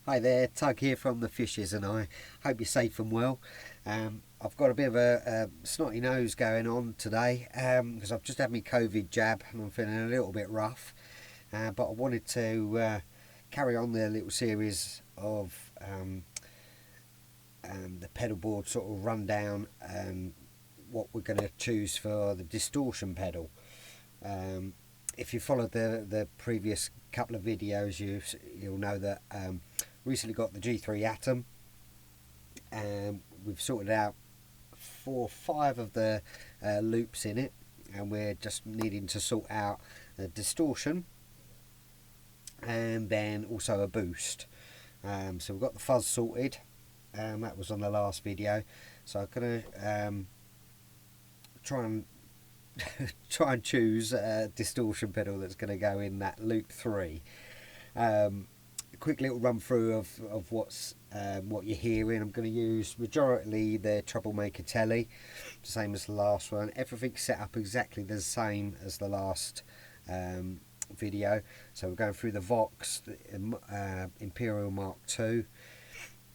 Hi there, Tug here from the Fishes, and I hope you're safe and well. I've got a bit of a snotty nose going on today because I've just had my COVID jab and I'm feeling a little bit rough. But I wanted to carry on the little series of the pedal board sort of rundown and what we're going to choose for the distortion pedal. If you followed the previous couple of videos, you'll know that recently got the G3 Atom, and we've sorted out 4 or 5 of the loops in it, and we're just needing to sort out the distortion and then also a boost. So we've got the fuzz sorted, that was on the last video, so I'm going to try and choose a distortion pedal that's going to go in that loop 3. Quick little run through of what you're hearing. I'm going to use majority the troublemaker telly, same as the last one. Everything's set up exactly the same as the last video. So we're going through the Vox Imperial Mark II,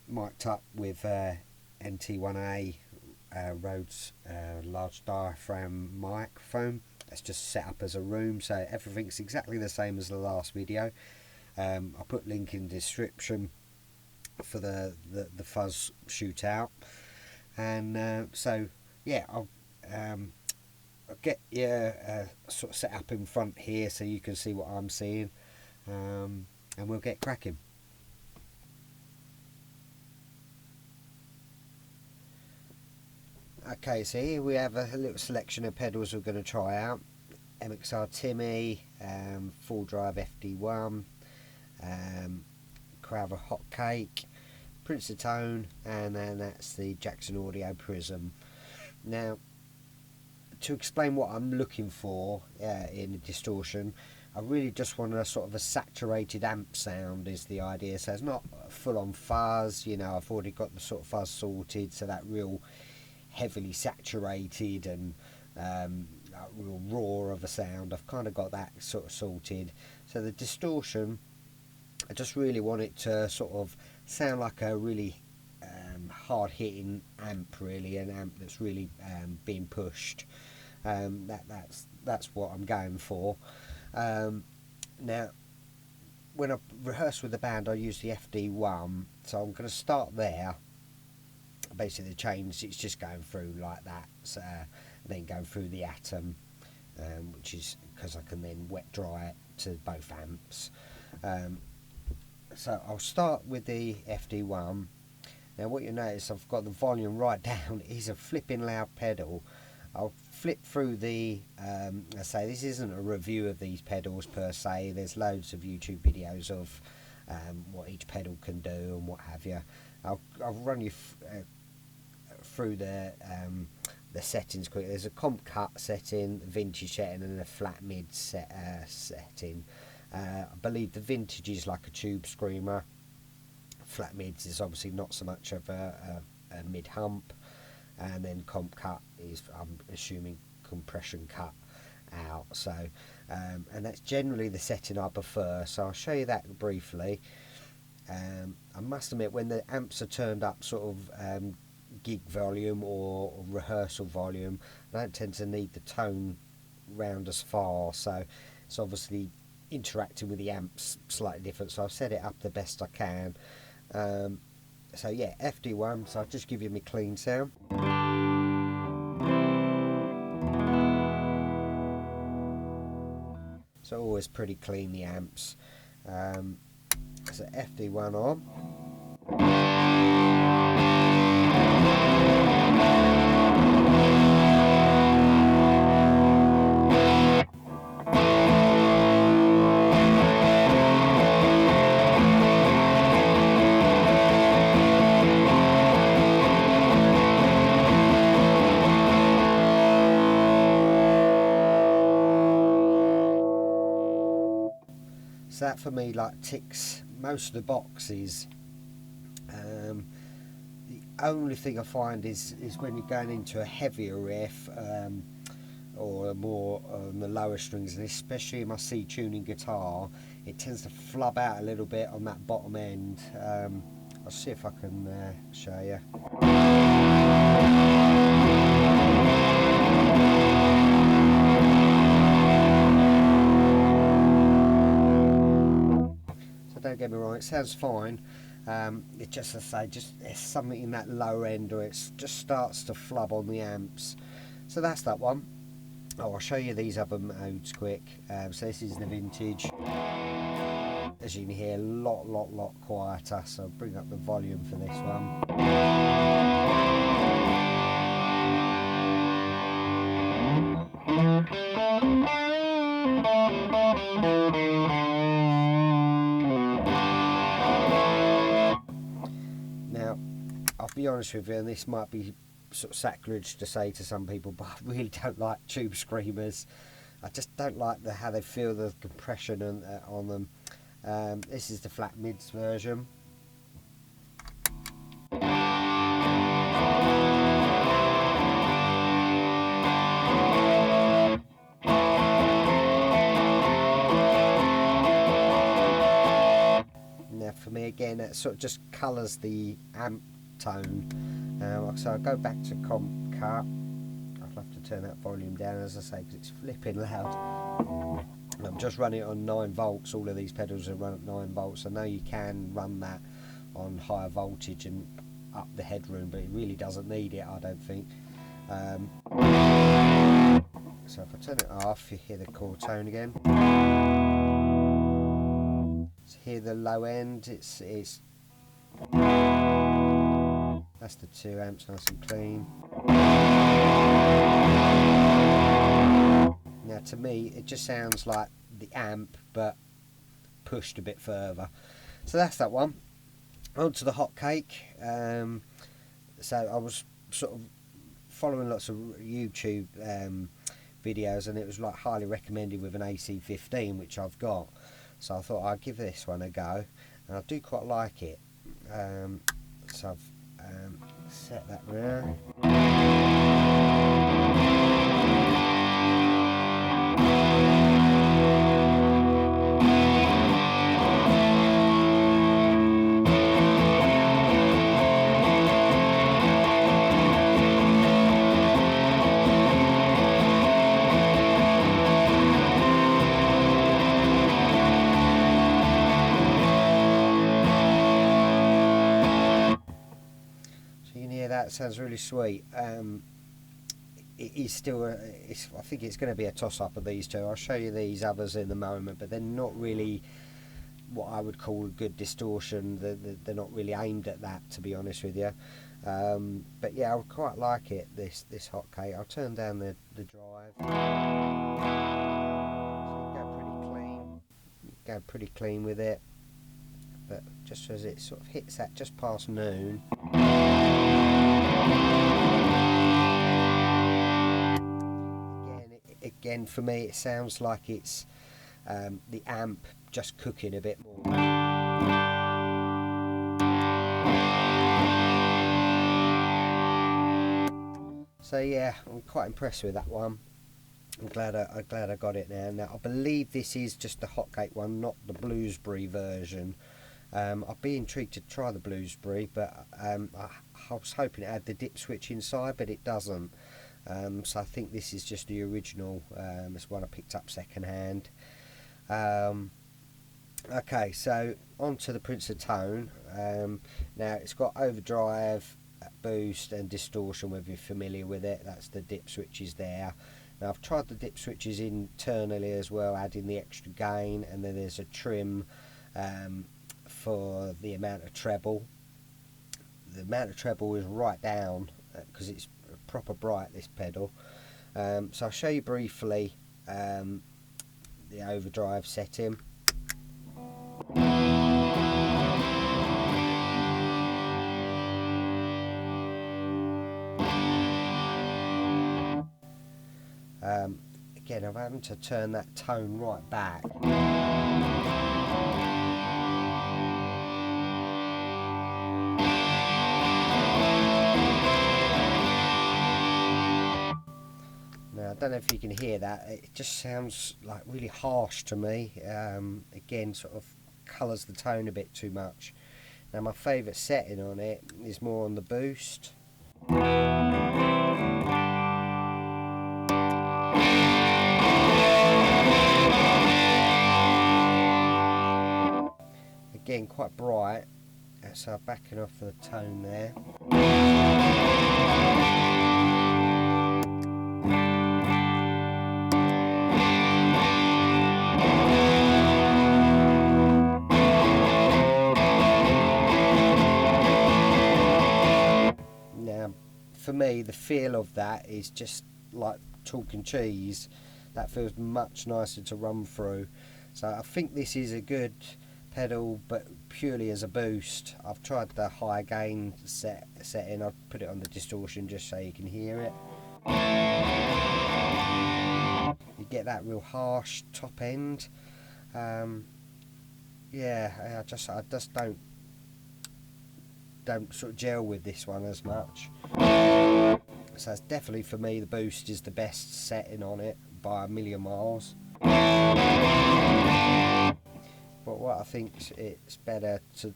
mic'd up with NT1A Rhodes large diaphragm microphone. That's just set up as a room, so everything's exactly the same as the last video. I'll put link in the description for the fuzz shootout, and so yeah, I'll get you sort of set up in front here so you can see what I'm seeing, and we'll get cracking. Okay, so here we have a little selection of pedals we're going to try out. MXR Timmy, Fulltone FD1, Crowther Hot, Prince, and then that's the Jackson Audio Prism. Now, to explain what I'm looking for in a distortion, I really just want a sort of a saturated amp sound is the idea. So it's not full on fuzz, you know, I've already got the sort of fuzz sorted, so that real heavily saturated and real raw of a sound, I've kind of got that sort of sorted. So the distortion, I just really want it to sort of sound like a really hard hitting amp, really, an amp that's really being pushed. That's what I'm going for. Now, when I rehearse with the band, I use the FD1, so I'm going to start there. Basically the change, it's just going through like that, so, then going through the Atom, which is because I can then wet dry it to both amps. So I'll start with the FD1. Now what you notice, I've got the volume right down. It is a flipping loud pedal. I'll flip through the, I say this isn't a review of these pedals per se, there's loads of YouTube videos of what each pedal can do and what have you. I'll run you through the settings quickly. There's a comp cut setting, vintage setting, and a flat mid setting. I believe the vintage is like a tube screamer. Flat mids is obviously not so much of a mid hump, and then comp cut is, I'm assuming, compression cut out. So and that's generally the setting I prefer, so I'll show you that briefly. I must admit, when the amps are turned up sort of gig volume or rehearsal volume, I don't tend to need the tone round as far, so it's obviously interacting with the amps slightly different, so I've set it up the best I can. So yeah, FD1, so I'll just give you my clean sound. So always pretty clean, the amps. So FD1 on. So that for me like ticks most of the boxes. The only thing I find is when you're going into a heavier riff, or more on the lower strings, and especially in my C tuning guitar, it tends to flub out a little bit on that bottom end. I'll see if I can show you. So don't get me wrong, it sounds fine. It just, as I say, just there's something in that lower end where it just starts to flub on the amps. So that's that one. Oh, I'll show you these other modes quick. So this is the vintage. As you can hear, a lot quieter. So I'll bring up the volume for this one. Now, I'll be honest with you, and this might be sort of sacrilege to say to some people, but I really don't like tube screamers. I just don't like how they feel, the compression on them. This is the flat mids version. Now for me again, it sort of just colours the amp tone. So I'll go back to comp cut. I'll have to turn that volume down, as I say, because it's flipping loud. I'm just running it on 9 volts. All of these pedals are run at 9 volts. I know you can run that on higher voltage and up the headroom, but it really doesn't need it, I don't think. So if I turn it off, you hear the core tone again. So hear the low end. It's that's the 2 amps, nice and clean. Now to me it just sounds like the amp but pushed a bit further. So that's that one. On to the hot cake. So I was sort of following lots of YouTube videos, and it was like highly recommended with an AC15, which I've got. So I thought I'd give this one a go, and I do quite like it. So I've set that round. That sounds really sweet. It is still I think it's going to be a toss-up of these two. I'll show you these others in a moment, but they're not really what I would call a good distortion. They're not really aimed at that, to be honest with you. But yeah, I quite like it, this hot cake. I'll turn down the drive. So go pretty clean with it. But just as it sort of hits that just past noon, again for me it sounds like it's the amp just cooking a bit more. So yeah, I'm quite impressed with that one. I'm glad I got it now. Now I believe this is just the hotcake one, not the Bluesberry version. I'd be intrigued to try the Bluesberry, but I was hoping it had the dip switch inside, but it doesn't. So I think this is just the original. It's one I picked up second hand. Okay, so on to the Prince of Tone. Now it's got overdrive, boost and distortion, whether you're familiar with it. That's the dip switches there. Now I've tried the dip switches internally as well, adding the extra gain, and then there's a trim for the amount of treble. The amount of treble is right down because it's proper bright, this pedal. So I'll show you briefly the overdrive setting. Again, I'm having to turn that tone right back. Now I don't know if you can hear that, it just sounds like really harsh to me. Again, sort of colours the tone a bit too much. Now my favourite setting on it is more on the boost. Again, quite bright, so backing off the tone there. Now, for me, the feel of that is just like chalk and cheese. That feels much nicer to run through. So I think this is a good pedal, but purely as a boost. I've tried the high gain setting. I've put it on the distortion just so you can hear it. You get that real harsh top end. Yeah, I just don't sort of gel with this one as much. So it's definitely, for me, the boost is the best setting on it by a million miles. But what I think it's better to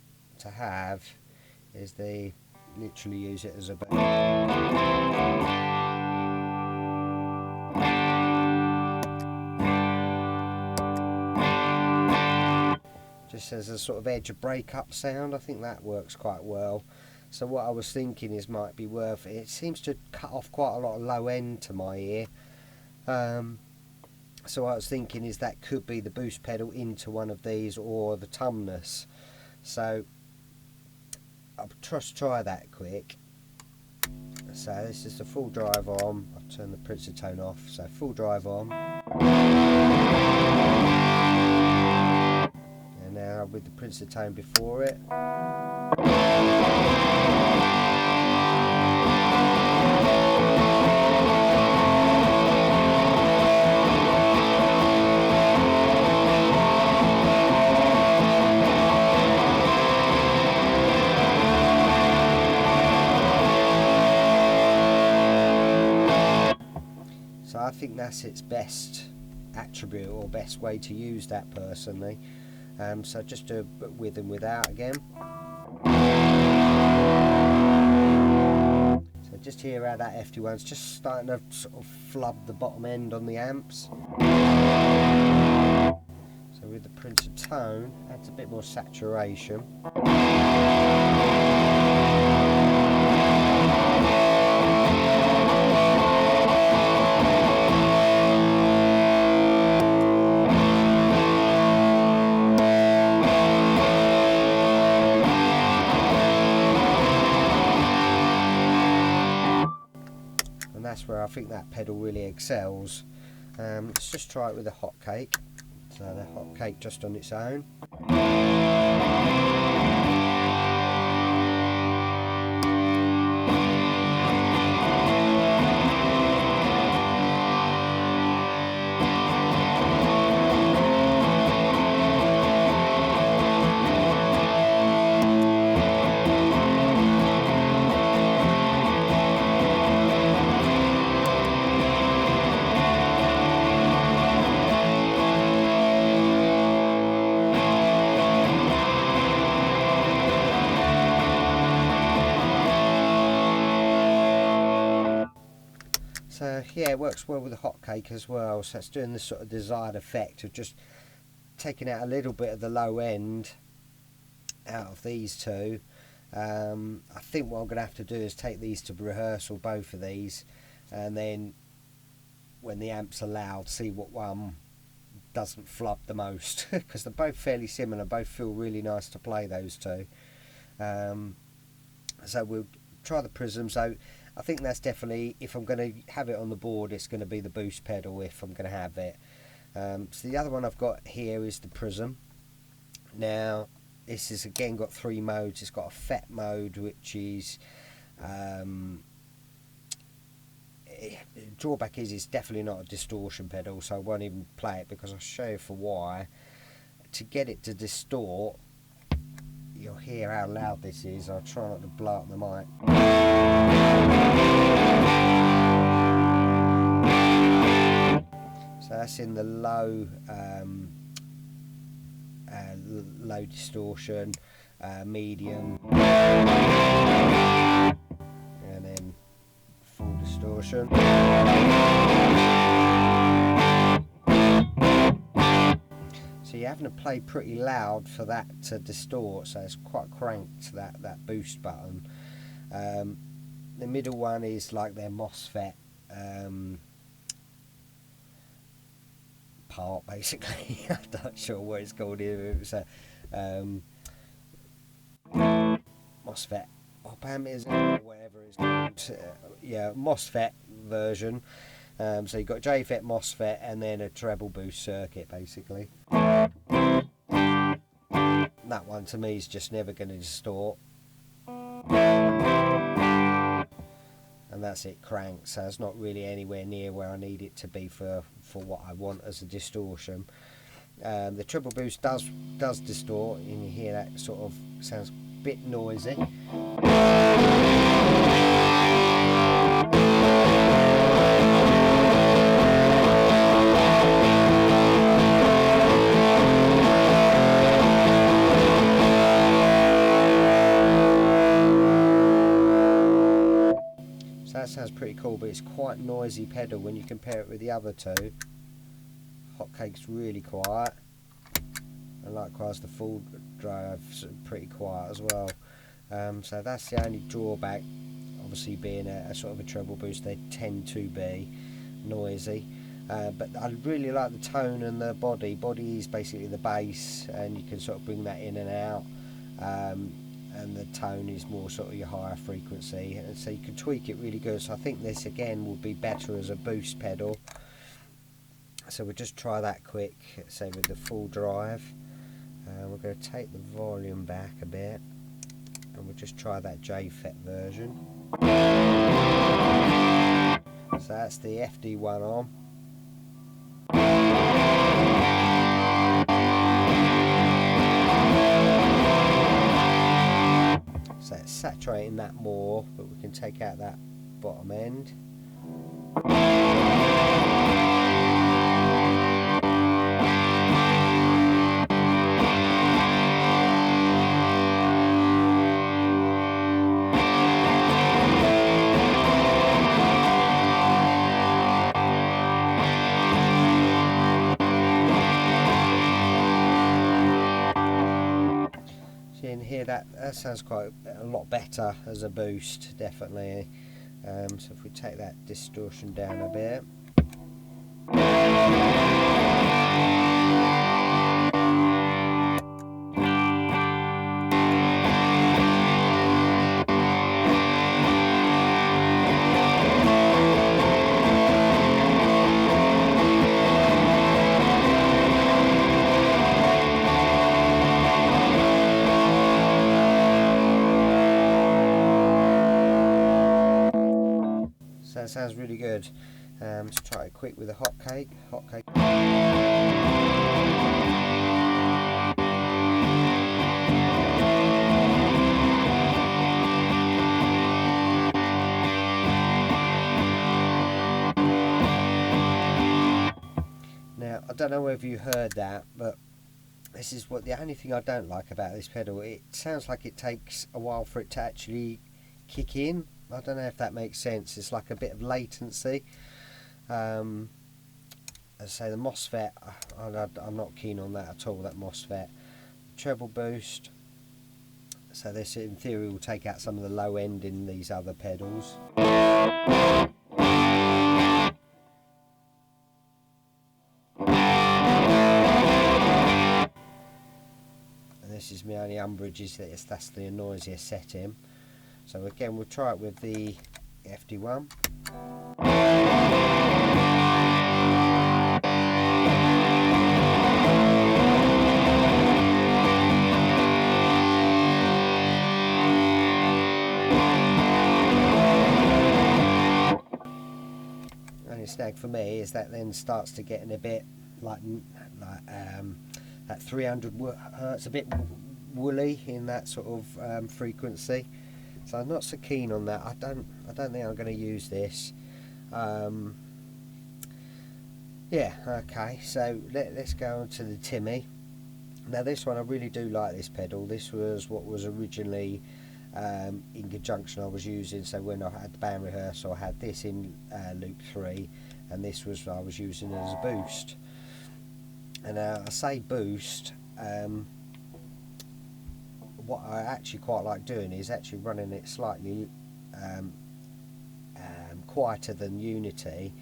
have is they literally use it as a boost. Just as a sort of edge of break-up sound, I think that works quite well. So what I was thinking is might be worth it. It seems to cut off quite a lot of low end to my ear. So what I was thinking is that could be the boost pedal into one of these, or the tumnus. So I'll just try that quick. So this is the full drive on. I'll turn the Prizm tone off. So full drive on. And now with the Prizm tone before it. So I think that's its best attribute, or best way to use that personally. So just do it with and without again. So just hear how that FD1's just starting to sort of flub the bottom end on the amps. So with the Prizm tone, adds a bit more saturation. That's where I think that pedal really excels. Let's just try it with a hot cake. So the hot cake just on its own. So yeah, it works well with the hot cake as well. So it's doing this sort of desired effect of just taking out a little bit of the low end out of these two. I think what I'm going to have to do is take these to rehearsal, both of these, and then when the amps are loud, see what one doesn't flub the most, because they're both fairly similar, both feel really nice to play, those two. So we'll try the Prism. So I think that's definitely, if I'm going to have it on the board, it's going to be the boost pedal if I'm going to have it. So the other one I've got here is the Prism. Now this has again got 3 modes. It's got a FET mode, which is drawback is it's definitely not a distortion pedal, so I won't even play it, because I'll show you for why. To get it to distort, you'll hear how loud this is. I'll try not to blow up the mic. that's in the low low distortion, medium, and then full distortion. So you're having to play pretty loud for that to distort, so it's quite cranked, that boost button. The middle one is like their MOSFET part, basically. I'm not sure what it's called here. It was a MOSFET op amp, is it, or whatever it's called. Yeah, MOSFET version. So you've got JFET MOSFET and then a treble boost circuit, basically. That one to me is just never going to distort. And that's it cranked, so it's not really anywhere near where I need it to be for what I want as a distortion. The treble boost does distort, and you hear that sort of sounds a bit noisy. So that sounds pretty cool, but it's quite noisy pedal when you compare it with the other two. Hotcake's really quiet, and likewise the full drive's pretty quiet as well. So that's the only drawback. Obviously, being a sort of a treble boost, they tend to be noisy. But I really like the tone and the body. Body is basically the bass, and you can sort of bring that in and out. And the tone is more sort of your higher frequency, and so you can tweak it really good. So I think this again will be better as a boost pedal. So we'll just try that quick, say with the full drive. We're going to take the volume back a bit, and we'll just try that JFET version. So that's the FD1 on. So it's saturating that more, but we can take out that bottom end. Hear that sounds quite a lot better as a boost, definitely. So if we take that distortion down a bit, so that sounds really good. Let's try it quick with a Hotcake. Now I don't know whether you heard that, but this is what the only thing I don't like about this pedal. It sounds like it takes a while for it to actually kick in. I don't know if that makes sense. It's like a bit of latency. As I say, the MOSFET, I'm not keen on that at all, that MOSFET. Treble boost. So this in theory will take out some of the low end in these other pedals. And this is my only umbrage, is that that's the noisiest setting. So again, we'll try it with the FD1. Only snag for me is that then starts to getting a bit like that 300 hertz, a bit woolly in that sort of frequency. So I'm not so keen on that. I don't think I'm going to use this. Yeah, okay, so let's go on to the Timmy. Now this one, I really do like this pedal. This was what was originally in conjunction I was using, so when I had the band rehearsal I had this in loop 3, and this was I was using it as a boost. And I say boost, what I actually quite like doing is actually running it slightly quieter than Unity,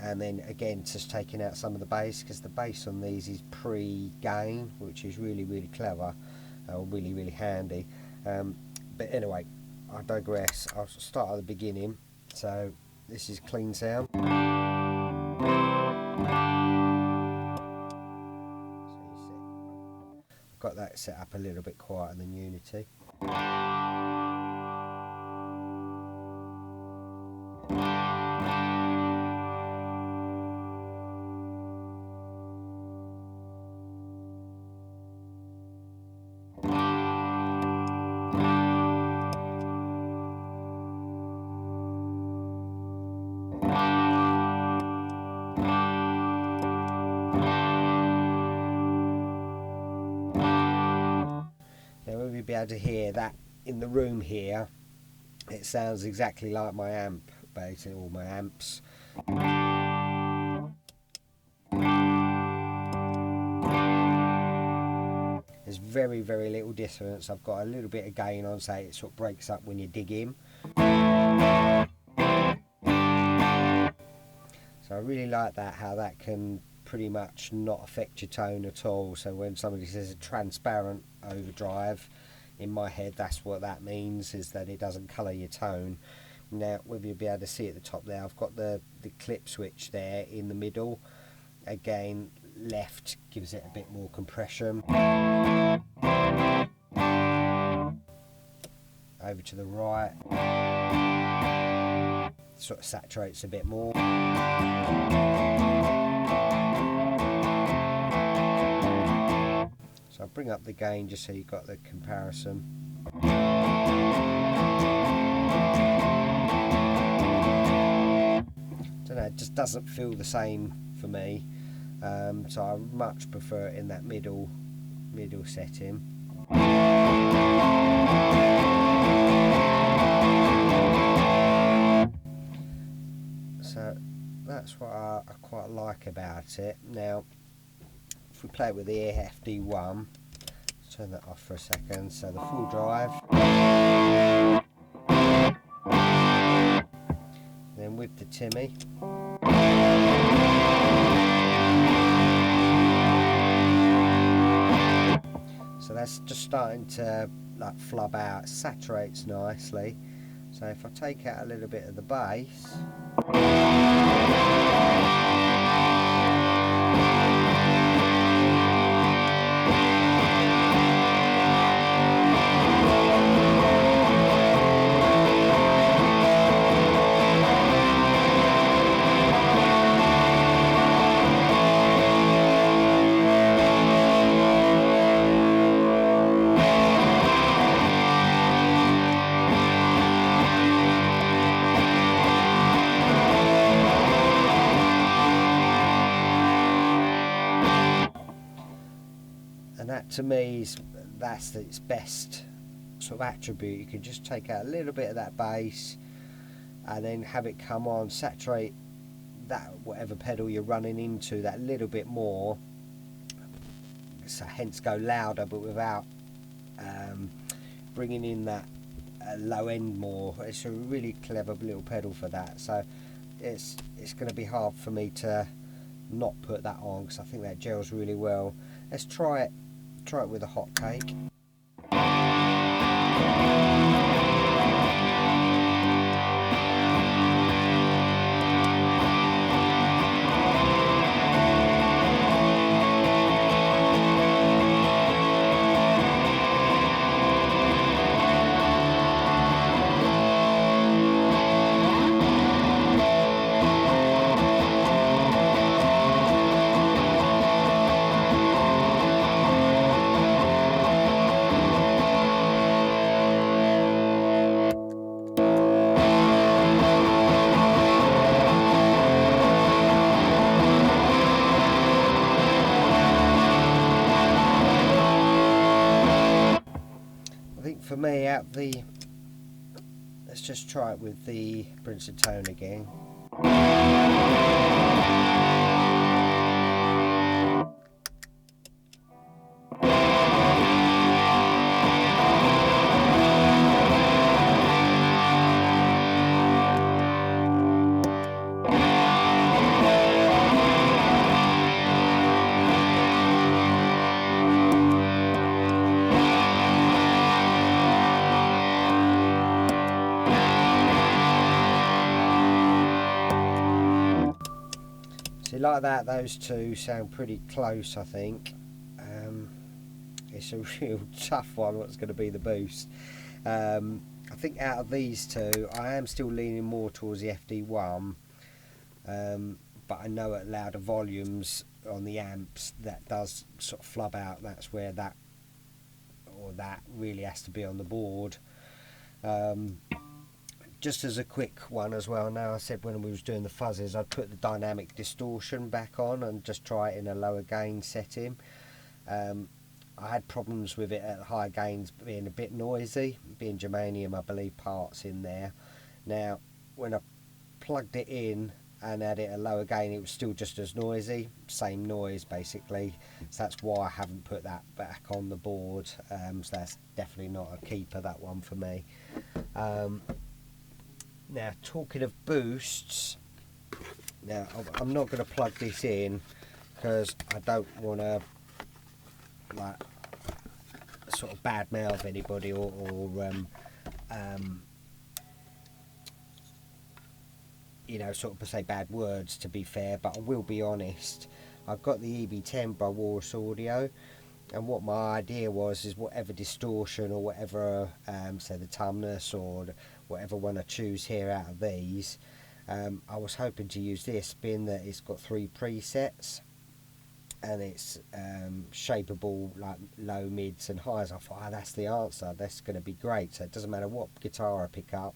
and then again just taking out some of the bass, because the bass on these is pre-gain, which is really clever, really handy. But anyway, I digress. I'll start at the beginning. So this is clean sound. So you see, I've got that set up a little bit quieter than Unity. You'll be able to hear that in the room here. It sounds exactly like my amp, basically, all my amps. There's very little dissonance. I've got a little bit of gain on, so it sort of breaks up when you dig in. So I really like that, how that can pretty much not affect your tone at all. So when somebody says a transparent overdrive, in my head that's what that means, is that it doesn't colour your tone. Now whether you'll be able to see at the top there, I've got the clip switch there in the middle. Again, left gives it a bit more compression. Over to the right, sort of saturates a bit more. So I'll bring up the gain just so you've got the comparison. Don't know, it just doesn't feel the same for me, so I much prefer it in that middle setting. So that's what I quite like about it. Now if we play it with the FD1, let's turn that off for a second. So the full drive, then with the Timmy, so that's just starting to like flub out, saturates nicely. So if I take out a little bit of the bass, that to me that's its best sort of attribute. You can just take out a little bit of that bass and then have it come on, saturate that whatever pedal you're running into that little bit more, so hence go louder, but without bringing in that low end more. It's a really clever little pedal for that. So it's going to be hard for me to not put that on, because I think that gels really well. Let's try it with a hot cake. I think for me, out the, let's just try it with the Prince tone again. So like that, those two sound pretty close, I think. It's a real tough one, what's going to be the boost. I think out of these two, I am still leaning more towards the FD1, but I know at louder volumes on the amps, that does sort of flub out. That's where that, or that really has to be on the board. Just as a quick one as well, now I said when we was doing the fuzzes, I'd put the dynamic distortion back on and just try it in a lower gain setting. I had problems with it at high gains being a bit noisy, being germanium, I believe, parts in there. Now, when I plugged it in and had it at lower gain, it was still just as noisy, same noise basically. So that's why I haven't put that back on the board. So that's definitely not a keeper, that one for me. Now, talking of boosts, now I'm not going to plug this in because I don't want to like sort of badmouth anybody or you know, sort of say bad words, to be fair, but I will be honest. I've got the EB10 by Walrus Audio, and what my idea was is whatever distortion or whatever, say the tumness or whatever one I choose here out of these, I was hoping to use this, being that it's got 3 presets and it's shapeable, like low, mids and highs. I thought, oh, that's the answer, that's going to be great. So it doesn't matter what guitar I pick up,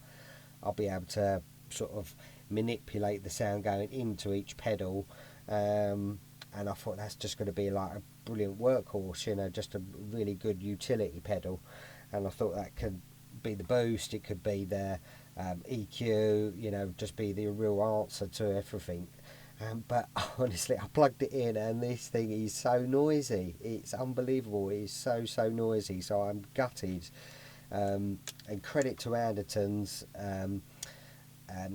I'll be able to sort of manipulate the sound going into each pedal, and I thought that's just going to be like a brilliant workhorse, you know, just a really good utility pedal. And I thought that could be the boost, it could be the EQ, you know, just be the real answer to everything. But honestly, I plugged it in and this thing is so noisy, it's unbelievable, it's so noisy, so I'm gutted. And credit to Anderton's,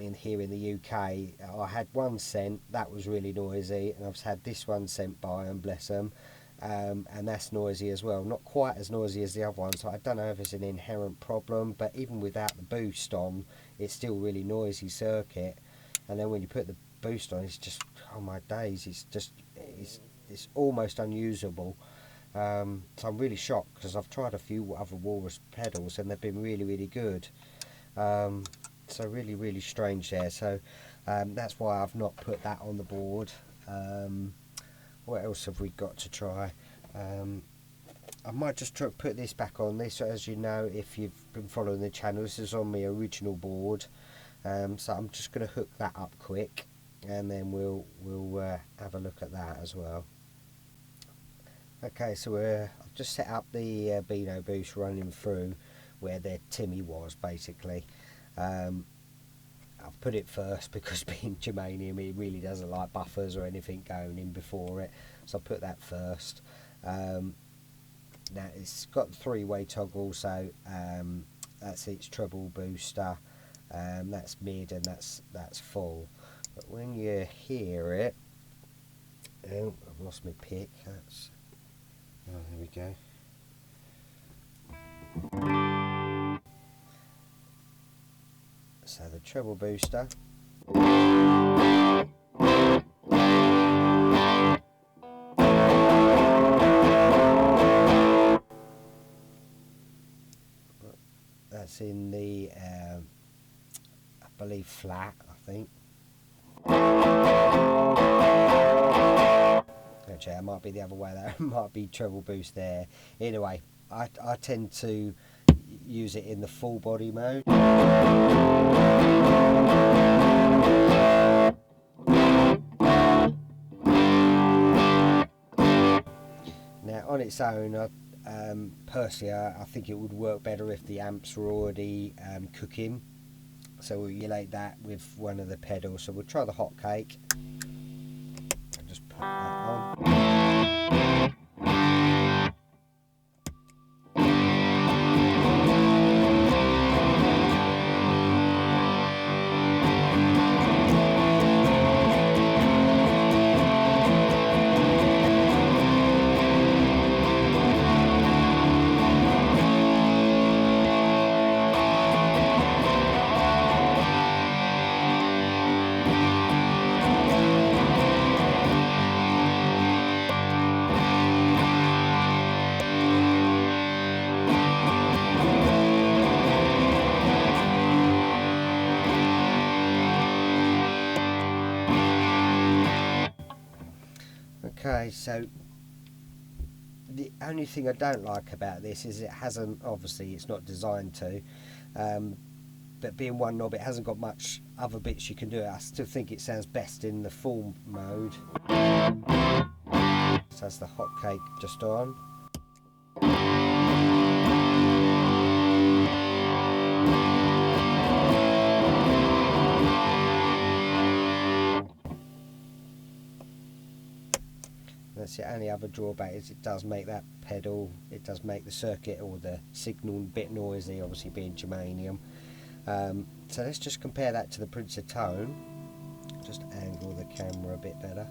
in here in the UK, I had one sent, that was really noisy, and I've had this one sent by them, bless them, and that's noisy as well, not quite as noisy as the other one, so I don't know if it's an inherent problem, but even without the boost on, it's still really noisy circuit. And then when you put the boost on, it's just, oh my days, it's almost unusable. So I'm really shocked, because I've tried a few other Walrus pedals and they've been really good. So really strange there. So that's why I've not put that on the board. What else have we got to try? I might just put this back on. This, as you know, if you've been following the channel, this is on my original board. So I'm just going to hook that up quick, and then we'll have a look at that as well. Okay, so I've just set up the Beano boost running through where the Timmy was basically. I've put it first because being germanium, it really doesn't like buffers or anything going in before it, so I put that first. Now it's got 3-way toggle, so that's its treble booster, that's mid and that's full. But when you hear it, oh, I've lost my pick. That's, oh, there we go. So the treble booster. That's in the, I believe, flat, I think. Actually, it might be the other way, that might be treble boost there. Anyway, I tend to use it in the full body mode. Now on its own, personally I think it would work better if the amps were already cooking, so we'll emulate that with one of the pedals. So we'll try the hot cake. I'll just put that on. Okay, so the only thing I don't like about this is it hasn't, obviously it's not designed to, but being one knob, it hasn't got much other bits you can do. I still think it sounds best in the full mode. So that's the hot cake just on. That's the only other drawback, is it does make that pedal, it does make the circuit or the signal a bit noisy, obviously being germanium. So let's just compare that to the Fulltone. Just angle the camera a bit better.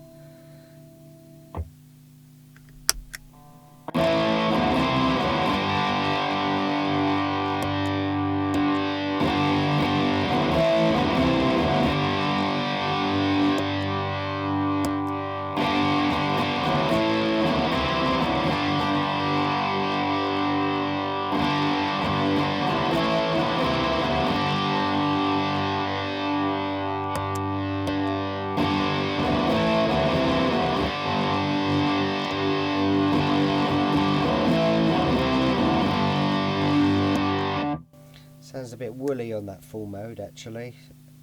Sounds a bit woolly on that full mode actually.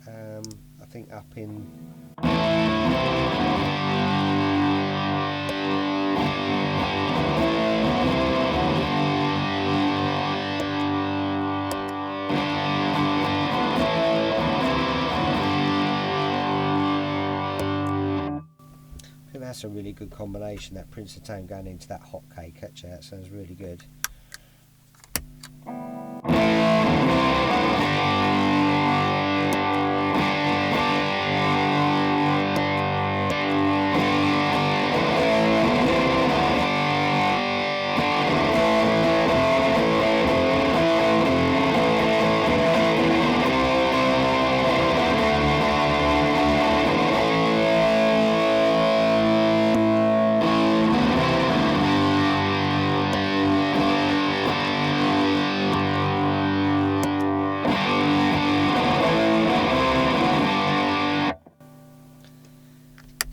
I think up in I think that's a really good combination, that Fulltone going into that hot cake. Actually, that sounds really good.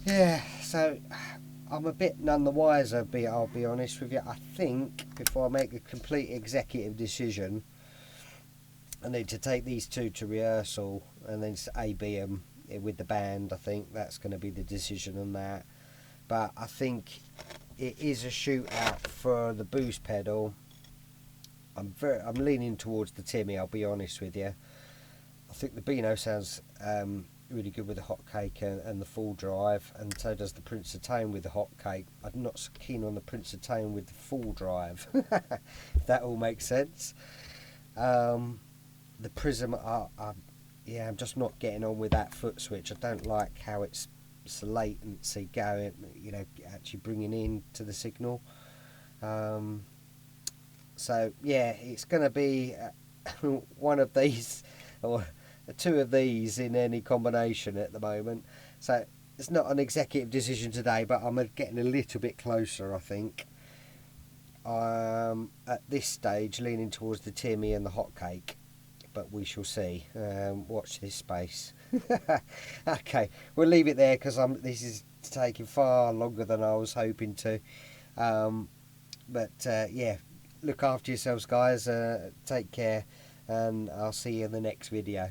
Yeah, so I'm a bit none the wiser, I'll be honest with you. I think before I make a complete executive decision, I need to take these two to rehearsal and then A/B them with the band. I think that's going to be the decision on that. But I think it is a shootout for the boost pedal. I'm leaning towards the Timmy, I'll be honest with you. I think the Beano sounds really good with the hot cake and the full drive, and so does the Fulltone with the hot cake. I'm not so keen on the Fulltone with the full drive, if that all makes sense. The Prism, yeah, I'm just not getting on with that foot switch. I don't like how it's latency going, you know, actually bringing in to the signal. So yeah, it's going to be one of these or two of these in any combination at the moment. So it's not an executive decision today, but I'm getting a little bit closer, I think. At this stage leaning towards the Timmy and the hot cake, but we shall see. Watch this space. Okay, we'll leave it there because this is taking far longer than I was hoping to. But yeah, look after yourselves, guys. Take care, and I'll see you in the next video.